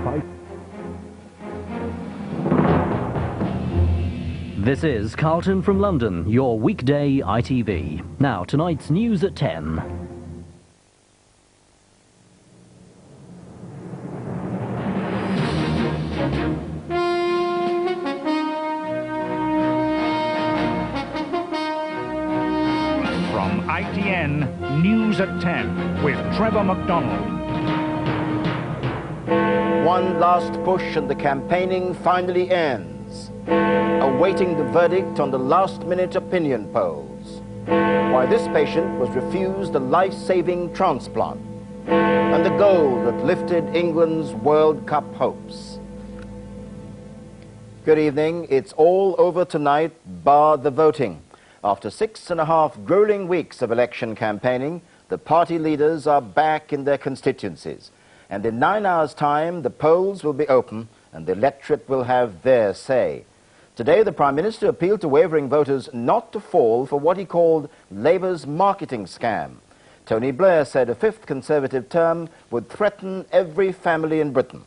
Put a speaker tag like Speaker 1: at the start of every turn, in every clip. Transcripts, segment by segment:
Speaker 1: 5.
Speaker 2: This is Carlton from London, your weekday ITV. Now, tonight's news at 10.
Speaker 3: From ITN, News at 10 with Trevor McDonald.
Speaker 4: One last push and the campaigning finally ends, awaiting the verdict on the last-minute opinion polls. Why this patient was refused a life-saving transplant, and the goal that lifted England's World Cup hopes. Good evening. It's all over tonight, bar the voting. After 6.5 grueling weeks of election campaigning, the party leaders are back in their constituencies. And in 9 hours' time, the polls will be open and the electorate will have their say. Today, the Prime Minister appealed to wavering voters not to fall for what he called Labour's marketing scam. Tony Blair said a fifth Conservative term would threaten every family in Britain.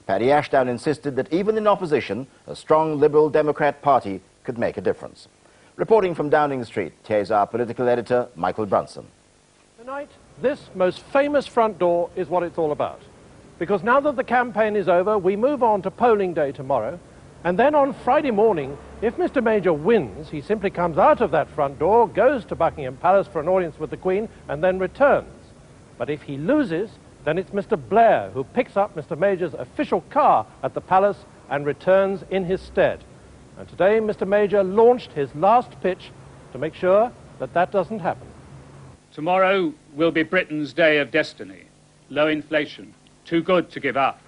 Speaker 4: Paddy Ashdown insisted that even in opposition, a strong Liberal Democrat party could make a difference. Reporting from Downing Street, here's our political editor, Michael Brunson.
Speaker 5: Tonight, this most famous front door is what it's all about. Because now that the campaign is over, we move on to polling day tomorrow. And then on Friday morning, if Mr. Major wins, he simply comes out of that front door, goes to Buckingham Palace for an audience with the Queen, and then returns. But if he loses, then it's Mr. Blair who picks up Mr. Major's official car at the palace and returns in his stead. And today, Mr. Major launched his last pitch to make sure that that doesn't happen.
Speaker 6: Tomorrow will be Britain's day of destiny. Low inflation, too good to give up.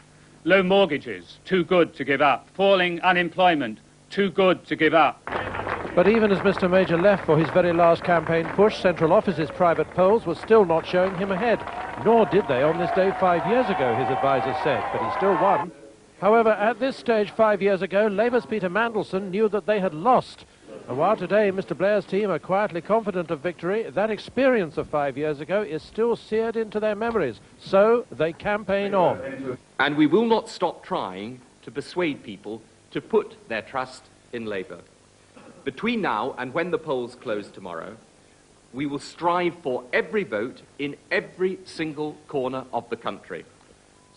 Speaker 6: Low mortgages, too good to give up. Falling unemployment, too good to give up.
Speaker 5: But even as Mr. Major left for his very last campaign push, Central Office's private polls were still not showing him ahead. Nor did they on this day 5 years ago, his advisers said, but he still won. However, at this stage 5 years ago, Labour's Peter Mandelson knew that they had lost. And while today Mr. Blair's team are quietly confident of victory, that experience of 5 years ago is still seared into their memories. So they campaign on.
Speaker 7: And we will not stop trying to persuade people to put their trust in Labour. Between now and when the polls close tomorrow, we will strive for every vote in every single corner of the country.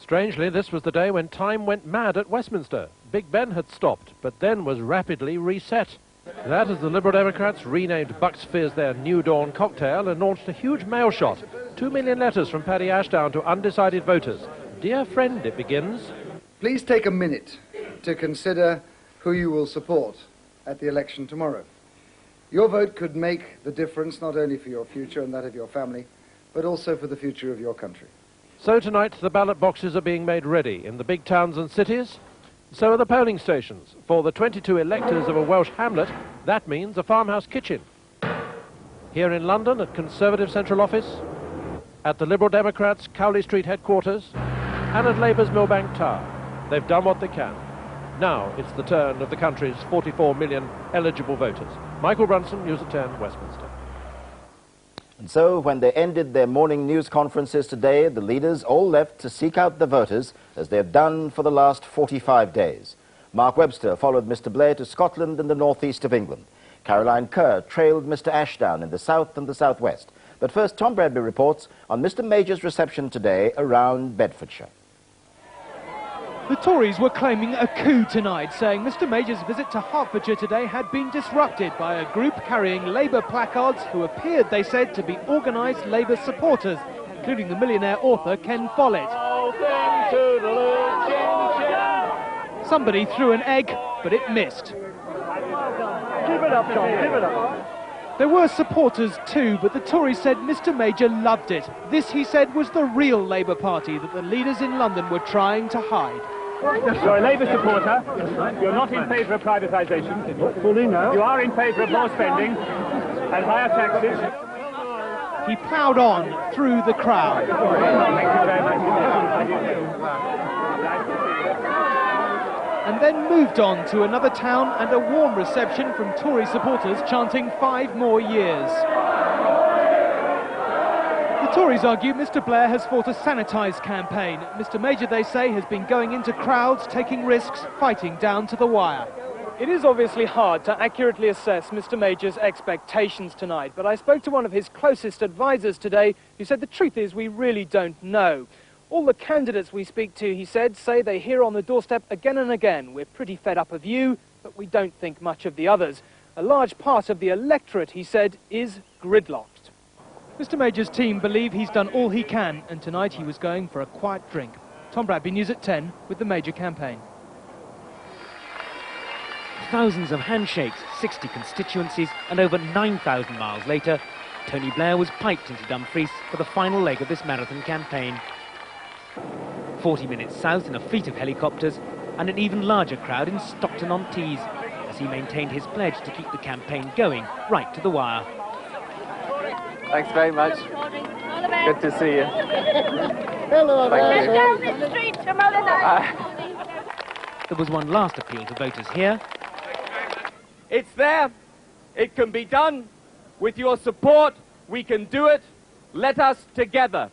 Speaker 5: Strangely, this was the day when time went mad at Westminster. Big Ben had stopped, but then was rapidly reset. That as the Liberal Democrats renamed Bucks Fizz their New Dawn cocktail and launched a huge mail shot. 2 million letters from Paddy Ashdown to undecided voters. Dear friend, it begins.
Speaker 8: Please take a minute to consider who you will support at the election tomorrow. Your vote could make the difference not only for your future and that of your family, but also for the future of your country.
Speaker 5: So tonight the ballot boxes are being made ready in the big towns and cities. So are the polling stations. For the 22 electors of a Welsh hamlet, that means a farmhouse kitchen. Here in London at Conservative Central Office, at the Liberal Democrats' Cowley Street headquarters, and at Labour's Millbank Tower. They've done what they can. Now it's the turn of the country's 44 million eligible voters. Michael Brunson, News at 10, Westminster.
Speaker 4: And so, when they ended their morning news conferences today, the leaders all left to seek out the voters, as they have done for the last 45 days. Mark Webster followed Mr. Blair to Scotland and the northeast of England. Caroline Kerr trailed Mr. Ashdown in the south and the southwest. But first, Tom Bradby reports on Mr. Major's reception today around Bedfordshire.
Speaker 9: The Tories were claiming a coup tonight, saying Mr. Major's visit to Hertfordshire today had been disrupted by a group carrying Labour placards who appeared, they said, to be organised Labour supporters, including the millionaire author Ken Follett. Somebody threw an egg, but it missed.
Speaker 5: Keep it up, John, keep it up.
Speaker 9: There were supporters too, but the Tories said Mr. Major loved it. This, he said, was the real Labour Party that the leaders in London were trying to hide.
Speaker 6: You're a Labour supporter. You're not in favour of privatisation.
Speaker 1: Fully no.
Speaker 6: You are in favour of more spending and higher taxes.
Speaker 9: He ploughed on through the crowd. And then moved on to another town and a warm reception from Tory supporters chanting 5 more years. The Tories argue Mr Blair has fought a sanitised campaign. Mr Major, they say, has been going into crowds, taking risks, fighting down to the wire.
Speaker 1: It is obviously hard to accurately assess Mr Major's expectations tonight, but I spoke to one of his closest advisers today who said the truth is we really don't know. All the candidates we speak to, he said, say they hear on the doorstep again and again, we're pretty fed up of you, but we don't think much of the others. A large part of the electorate, he said, is gridlocked.
Speaker 9: Mr Major's team believe he's done all he can, and tonight he was going for a quiet drink. Tom Bradby, News at 10, with the Major campaign.
Speaker 10: Thousands of handshakes, 60 constituencies, and over 9,000 miles later, Tony Blair was piped into Dumfries for the final leg of this marathon campaign. 40 minutes south in a fleet of helicopters, and an even larger crowd in Stockton-on-Tees, as he maintained his pledge to keep the campaign going right to the wire.
Speaker 11: Thanks very much. Good to see you.
Speaker 12: Hello,
Speaker 11: thank you.
Speaker 12: down the street tomorrow night.
Speaker 10: There was one last appeal to voters here.
Speaker 7: It's there. It can be done. With your support, we can do it. Let us together.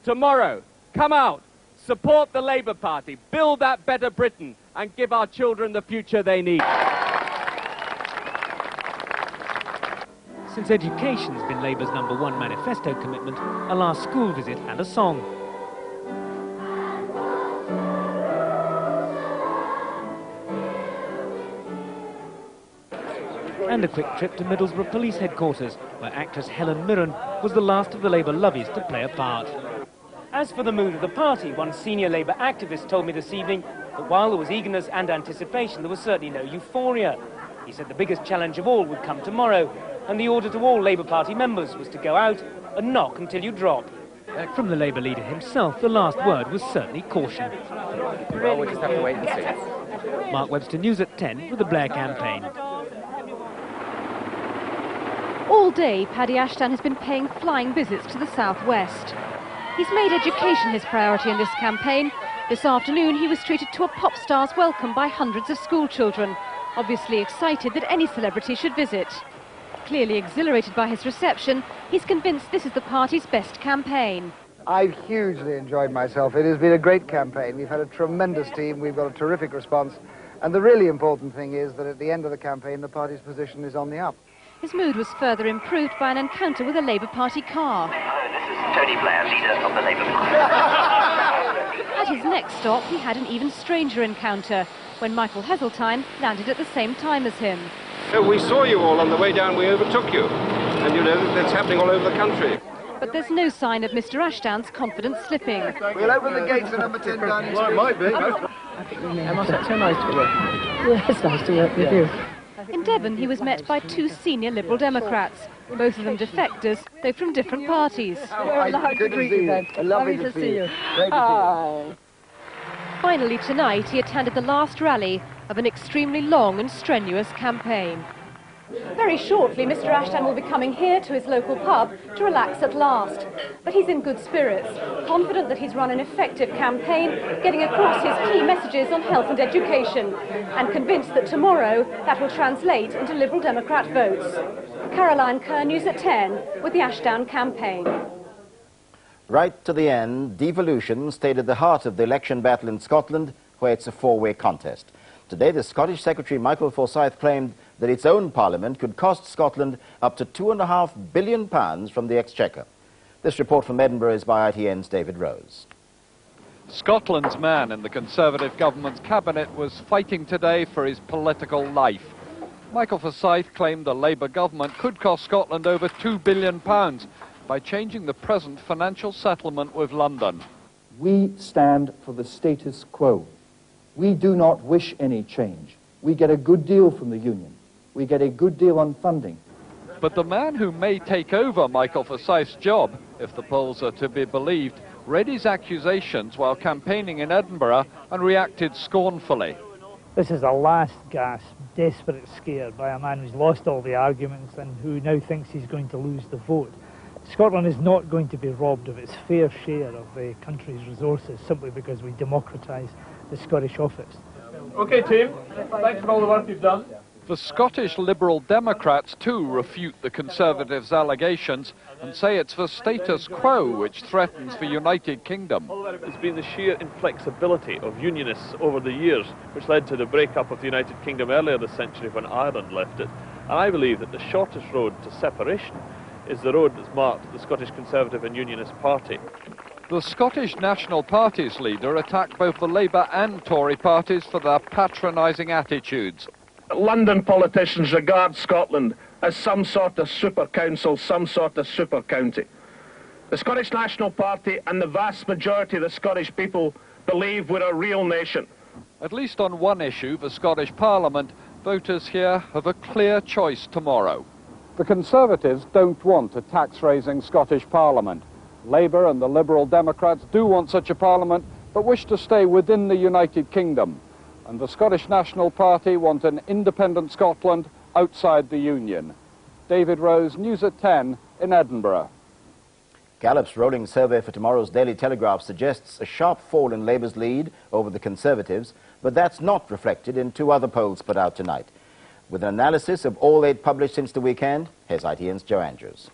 Speaker 7: Tomorrow, come out, support the Labour Party, build that better Britain, and give our children the future they need.
Speaker 10: Since education's been Labour's #1 manifesto commitment, a last school visit and a song. And a quick trip to Middlesbrough Police Headquarters, where actress Helen Mirren was the last of the Labour lovies to play a part. As for the mood of the party, one senior Labour activist told me this evening that while there was eagerness and anticipation, there was certainly no euphoria. He said the biggest challenge of all would come tomorrow, and the order to all Labour Party members was to go out and knock until you drop. From the Labour leader himself, the last word was certainly caution.
Speaker 11: Well, we'll just have to wait and see.
Speaker 10: Mark Webster, News at 10, with the Blair campaign.
Speaker 13: All day, Paddy Ashdown has been paying flying visits to the southwest. He's made education his priority in this campaign. This afternoon, he was treated to a pop star's welcome by hundreds of school children, obviously excited that any celebrity should visit. Clearly exhilarated by his reception, he's convinced this is the party's best campaign.
Speaker 8: I've hugely enjoyed myself. It has been a great campaign. We've had a tremendous team. We've got a terrific response. And the really important thing is that at the end of the campaign, the party's position is on the up.
Speaker 13: His mood was further improved by an encounter with a Labour Party car.
Speaker 14: This is Tony Blair, leader of the Labour Party.
Speaker 13: At his next stop, he had an even stranger encounter when Michael Heseltine landed at the same time as him.
Speaker 15: We saw you all on the way down, we overtook you. And you know, that's happening all over the country.
Speaker 13: But there's no sign of Mr Ashdown's confidence slipping.
Speaker 8: We'll open the gates at number 10 down.
Speaker 15: Well, it might be.
Speaker 16: It's so nice to work with you. Yeah, it's nice to work with you.
Speaker 13: In Devon, he was met by two senior Liberal Democrats, both of them defectors, though from different parties.
Speaker 16: Good to see you. Lovely to see you.
Speaker 13: Finally, tonight, he attended the last rally of an extremely long and strenuous campaign. Very shortly, Mr Ashdown will be coming here to his local pub to relax at last. But he's in good spirits, confident that he's run an effective campaign, getting across his key messages on health and education, and convinced that tomorrow that will translate into Liberal Democrat votes. Caroline Kerr, News at 10, with the Ashdown campaign.
Speaker 4: Right to the end, devolution stayed at the heart of the election battle in Scotland, where it's a four-way contest. Today, the Scottish Secretary Michael Forsyth claimed that its own parliament could cost Scotland up to £2.5 billion from the Exchequer. This report from Edinburgh is by ITN's David Rose.
Speaker 17: Scotland's man in the Conservative government's cabinet was fighting today for his political life. Michael Forsyth claimed the Labour government could cost Scotland over £2 billion by changing the present financial settlement with London.
Speaker 18: We stand for the status quo. We do not wish any change. We get a good deal from the union. We get a good deal on funding.
Speaker 17: But the man who may take over Michael Forsyth's job, if the polls are to be believed, read his accusations while campaigning in Edinburgh and reacted scornfully.
Speaker 19: This is a last gasp, desperate scare by a man who's lost all the arguments and who now thinks he's going to lose the vote. Scotland is not going to be robbed of its fair share of the country's resources simply because we democratise the Scottish office.
Speaker 1: OK, team. Thanks for all the work you've done.
Speaker 17: The Scottish Liberal Democrats too refute the Conservatives' allegations and say it's the status quo which threatens the United Kingdom.
Speaker 20: It's been the sheer inflexibility of unionists over the years which led to the breakup of the United Kingdom earlier this century when Ireland left it. And I believe that the shortest road to separation is the road that's marked the Scottish Conservative and Unionist Party.
Speaker 17: The Scottish National Party's leader attacked both the Labour and Tory parties for their patronising attitudes.
Speaker 21: London politicians regard Scotland as some sort of super council, some sort of super county. The Scottish National Party and the vast majority of the Scottish people believe we're a real nation.
Speaker 17: At least on one issue, the Scottish Parliament, voters here have a clear choice tomorrow. The Conservatives don't want a tax-raising Scottish Parliament. Labour and the Liberal Democrats do want such a Parliament, but wish to stay within the United Kingdom. And the Scottish National Party want an independent Scotland outside the Union. David Rose, News at 10 in Edinburgh.
Speaker 4: Gallup's rolling survey for tomorrow's Daily Telegraph suggests a sharp fall in Labour's lead over the Conservatives, but that's not reflected in two other polls put out tonight. With an analysis of all 8 published since the weekend, here's ITN's Joe Andrews.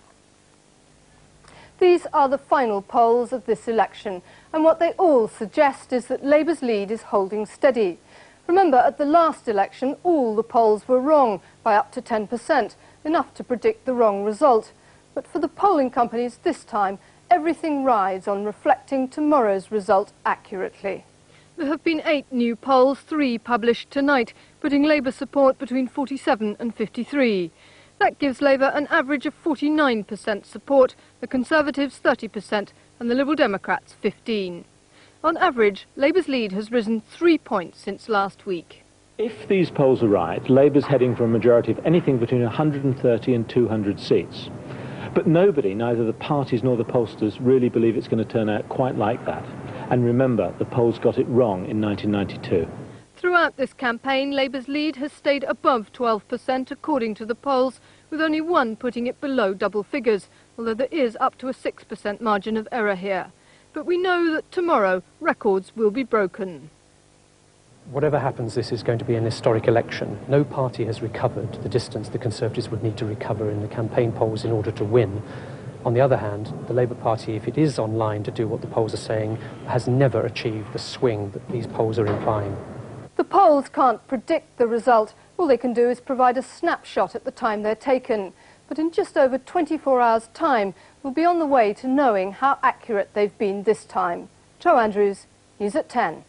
Speaker 22: These are the final polls of this election, and what they all suggest is that Labour's lead is holding steady. Remember, at the last election, all the polls were wrong by up to 10%, enough to predict the wrong result. But for the polling companies this time, everything rides on reflecting tomorrow's result accurately. There have been 8 new polls, 3 published tonight, putting Labour support between 47 and 53. That gives Labour an average of 49% support, the Conservatives 30% and the Liberal Democrats 15%. On average, Labour's lead has risen 3 points since last week.
Speaker 23: If these polls are right, Labour's heading for a majority of anything between 130 and 200 seats. But nobody, neither the parties nor the pollsters, really believe it's going to turn out quite like that. And remember, the polls got it wrong in 1992.
Speaker 22: Throughout this campaign, Labour's lead has stayed above 12% according to the polls, with only one putting it below double figures, although there is up to a 6% margin of error here. But we know that tomorrow records will be broken.
Speaker 5: Whatever happens, this is going to be an historic election. No party has recovered the distance the Conservatives would need to recover in the campaign polls in order to win. On the other hand, the Labour Party, if it is on line to do what the polls are saying, has never achieved the swing that these polls are implying.
Speaker 22: The polls can't predict the result. All they can do is provide a snapshot at the time they're taken. But in just over 24 hours' time, we'll be on the way to knowing how accurate they've been this time. Joe Andrews, News at 10.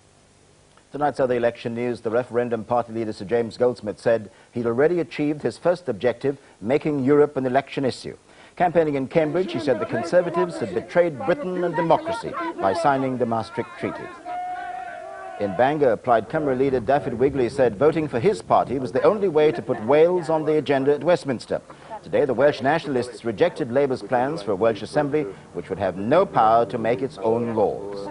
Speaker 4: Tonight's other election news, the referendum party leader Sir James Goldsmith said he'd already achieved his first objective, making Europe an election issue. Campaigning in Cambridge, he said the Conservatives had betrayed Britain and democracy by signing the Maastricht Treaty. In Bangor, Plaid Cymru leader David Wigley said voting for his party was the only way to put Wales on the agenda at Westminster. Today, the Welsh nationalists rejected Labour's plans for a Welsh Assembly, which would have no power to make its own laws.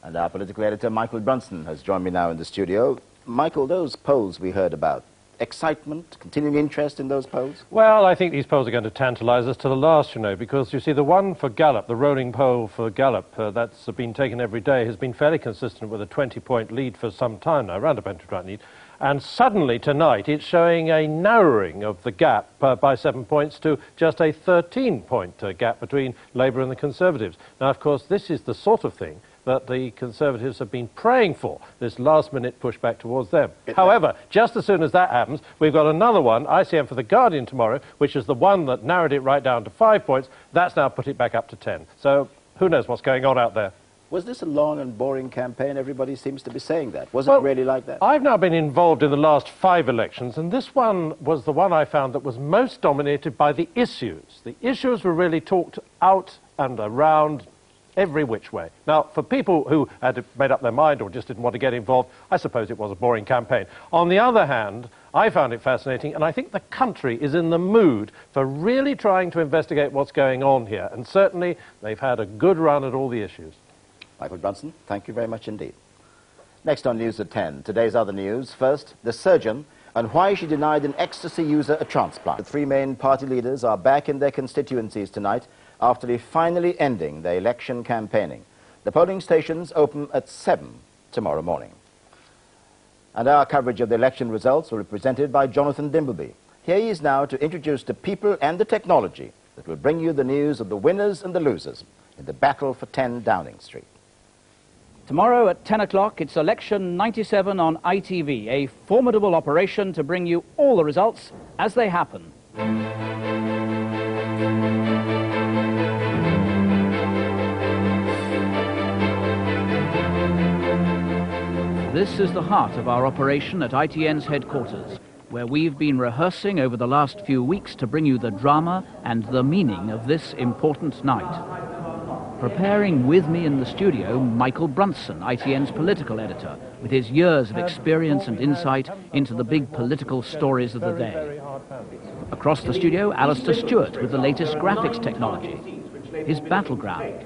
Speaker 4: And our political editor, Michael Brunson, has joined me now in the studio. Michael, those polls we heard about, excitement, continuing interest in those polls?
Speaker 5: Well, I think these polls are going to tantalise us to the last, you know, because you see the one for Gallup, the rolling poll for Gallup, that's been taken every day, has been fairly consistent with a 20-point lead for some time now, around a 20-point lead. And suddenly tonight it's showing a narrowing of the gap by 7 points to just a 13-point gap between Labour and the Conservatives. Now, of course, this is the sort of thing that the Conservatives have been praying for, this last-minute pushback towards them. However, just as soon as that happens, we've got another one, ICM for The Guardian tomorrow, which is the one that narrowed it right down to 5 points. That's now put it back up to 10. So who knows what's going on out there.
Speaker 4: Was this a long and boring campaign? Everybody seems to be saying that. Was it really like that?
Speaker 5: I've now been involved in the last 5 elections, and this one was the one I found that was most dominated by the issues. The issues were really talked out and around every which way. Now, for people who had made up their mind or just didn't want to get involved, I suppose it was a boring campaign. On the other hand, I found it fascinating, and I think the country is in the mood for really trying to investigate what's going on here, and certainly they've had a good run at all the issues.
Speaker 4: Michael Brunson, thank you very much indeed. Next on News at 10, today's other news. First, the surgeon and why she denied an ecstasy user a transplant. The 3 main party leaders are back in their constituencies tonight after finally ending their election campaigning. The polling stations open at 7 tomorrow morning. And our coverage of the election results will be presented by Jonathan Dimbleby. Here he is now to introduce the people and the technology that will bring you the news of the winners and the losers in the battle for 10 Downing Street.
Speaker 2: Tomorrow at 10 o'clock, it's Election 97 on ITV, a formidable operation to bring you all the results as they happen. This is the heart of our operation at ITN's headquarters, where we've been rehearsing over the last few weeks to bring you the drama and the meaning of this important night. Preparing with me in the studio, Michael Brunson, ITN's political editor, with his years of experience and insight into the big political stories of the day. Across the studio, Alistair Stewart with the latest graphics technology, his battleground,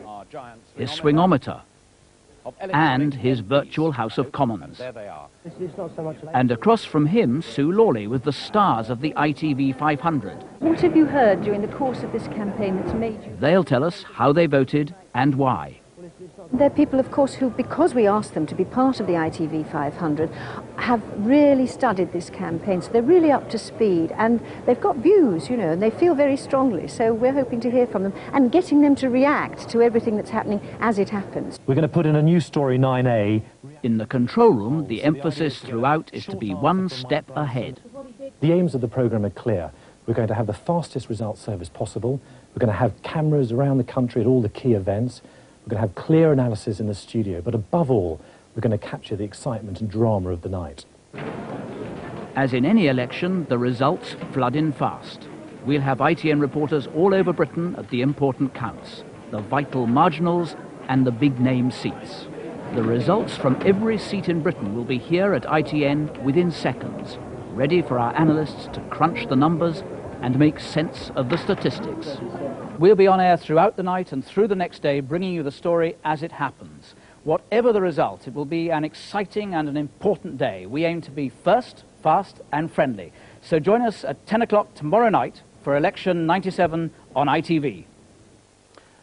Speaker 2: his swingometer, and his virtual House of Commons. And across from him, Sue Lawley with the stars of the ITV 500.
Speaker 3: What have you heard during the course of this campaign that's made you?
Speaker 2: They'll tell us how they voted and why.
Speaker 3: They're people, of course, who, because we asked them to be part of the ITV 500, have really studied this campaign, so they're really up to speed, and they've got views, you know, and they feel very strongly, so we're hoping to hear from them, and getting them to react to everything that's happening as it happens.
Speaker 23: We're going to put in a new story, 9A.
Speaker 2: In the control room, the emphasis throughout is to be one step ahead.
Speaker 23: The aims of the programme are clear. We're going to have the fastest result service possible. We're going to have cameras around the country at all the key events. We're going to have clear analysis in the studio, but above all, we're going to capture the excitement and drama of the night.
Speaker 2: As in any election, the results flood in fast. We'll have ITN reporters all over Britain at the important counts, the vital marginals and the big-name seats. The results from every seat in Britain will be here at ITN within seconds, ready for our analysts to crunch the numbers and make sense of the statistics. We'll be on air throughout the night and through the next day, bringing you the story as it happens. Whatever the result, it will be an exciting and an important day. We aim to be first, fast and friendly. So join us at 10 o'clock tomorrow night for Election 97 on ITV.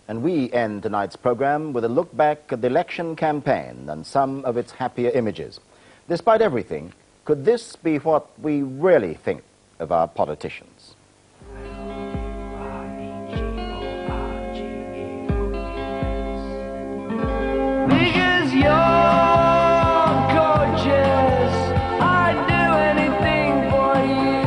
Speaker 4: And we end tonight's programme with a look back at the election campaign and some of its happier images. Despite everything, could this be what we really think of our politicians?
Speaker 6: Because you're gorgeous, I'd do anything for you.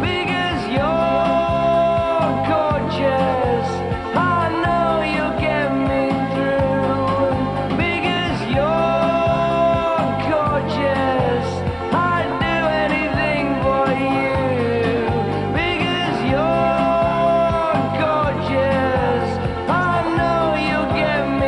Speaker 6: Because you're gorgeous, I know you'll get me through. Because you're gorgeous, I'd do anything for you. Because you're gorgeous, I know you'll get me.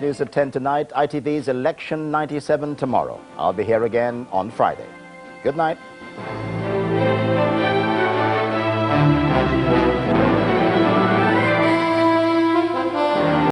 Speaker 4: News at 10 tonight, ITV's Election 97 tomorrow. I'll be here again on Friday. Good night.